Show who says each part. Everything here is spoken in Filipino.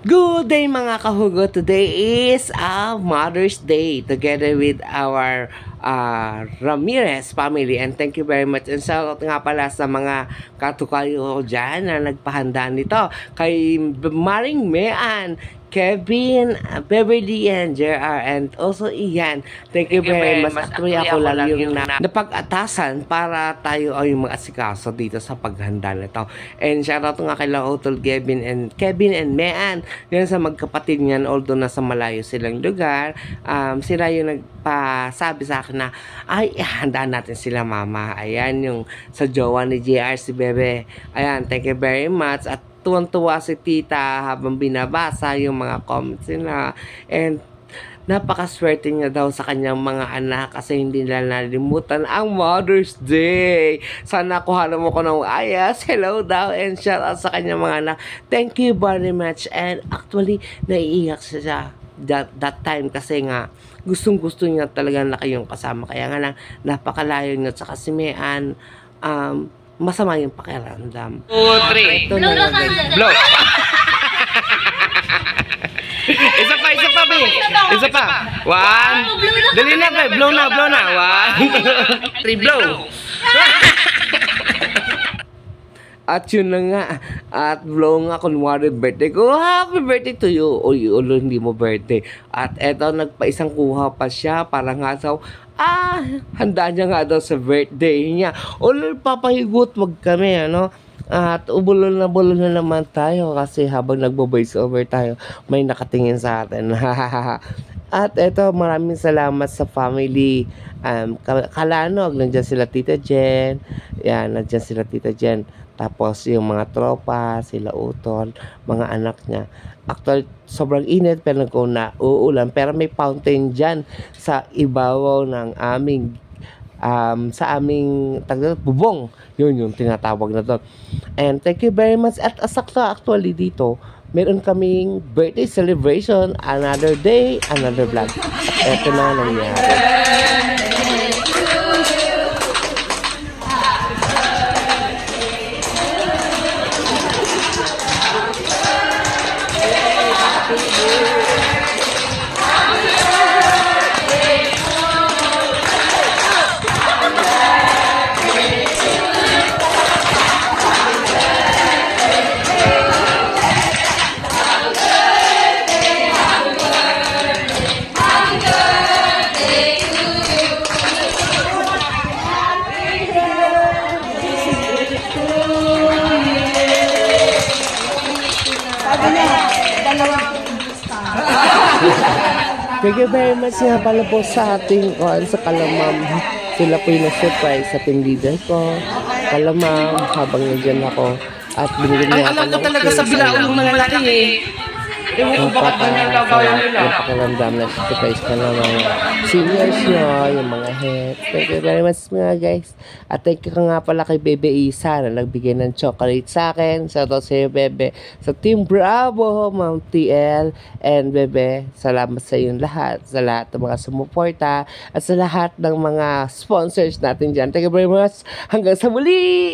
Speaker 1: Good day mga kahugot. Today is Mother's Day together with our Ramirez family, and thank you very much, and shoutout nga pala sa mga katukayo dyan na nagpahanda nito kay Maring Mean, Kevin, Beverly, and JR, and also Ian. Thank you very much. Actually, ako lang yung napag-atasan para tayo ay mag-asikaso dito sa paghanda nito. And shoutout nga kay Utol Kevin and Mean. Yan sa magkapatid niyan, although nasa malayo silang lugar, sila yung nagpasabi sa akin na ay handa natin sila mama. Ayan yung sa jowa ni JR, si Bebe. Ayan, thank you very much. At tuwang-tuwa si tita habang binabasa yung mga comments nila, and napakaswerte niya daw sa kanyang mga anak kasi hindi nila nalimutan ang Mother's Day. Sana kuhanan mo ko ng ayas. Hello daw, and shout out sa kanyang mga anak. Thank you very much. And actually, naiiyak siya that time kasi nga gustong-gusto niya talaga na kayong kasama. Kaya nga lang, napakalayo niya sa kasimean. Masama yung pakiramdam. 2, 3. Ito na blow. Isa pa, B. Isa pa. 1. Dali na, B. Blow na. 1, 2, 3, blow. At yun na nga. At blow nga kunwari birthday ko. Happy birthday to you. Uy, ulo, hindi mo birthday. At eto, nagpa-isang kuha pa siya para nga sa handa niya nga daw sa birthday niya. Ulo, papahigot, wag kami, ano. At bulol na naman tayo kasi habang nagbo-voice over tayo, may nakatingin sa atin. At eto, maraming salamat sa family. Kalanog, nandiyan sila Tita Jen. Yan, nandiyan sila Tita Jen. Tapos yung mga tropa, sila Utol, mga anak niya. Actually, sobrang init pero uulan. Pero may fountain dyan sa ibabaw ng aming bubong. Yun yung tinatawag na to. And thank you very much. At asakta actually dito, meron kaming birthday celebration. Another day, another vlog. At eto na nangyari. Thank you very much nga pala po sa ating sa Kalamam. Sila po yung na-surprise sa team leader ko. Kalamam, habang nandiyan ako. At binigyan niya ako ng
Speaker 2: talaga sa bilao ng mga laki eh. Ewan ko bakit ganyan gagawin nila.
Speaker 1: Napakaramdam na surprise ka na mga seniors nyo, yung mga heads. Thank you very much mga guys. At thank you nga pala kay Bebe Isa na nagbigay ng chocolate sa akin. Shoutout sa iyo, Bebe. Sa Team Bravo, Ma'am TL, and Bebe, salamat sa inyong lahat. Sa lahat ng mga sumuporta at sa lahat ng mga sponsors natin dyan. Thank you very much. Hanggang sa muli!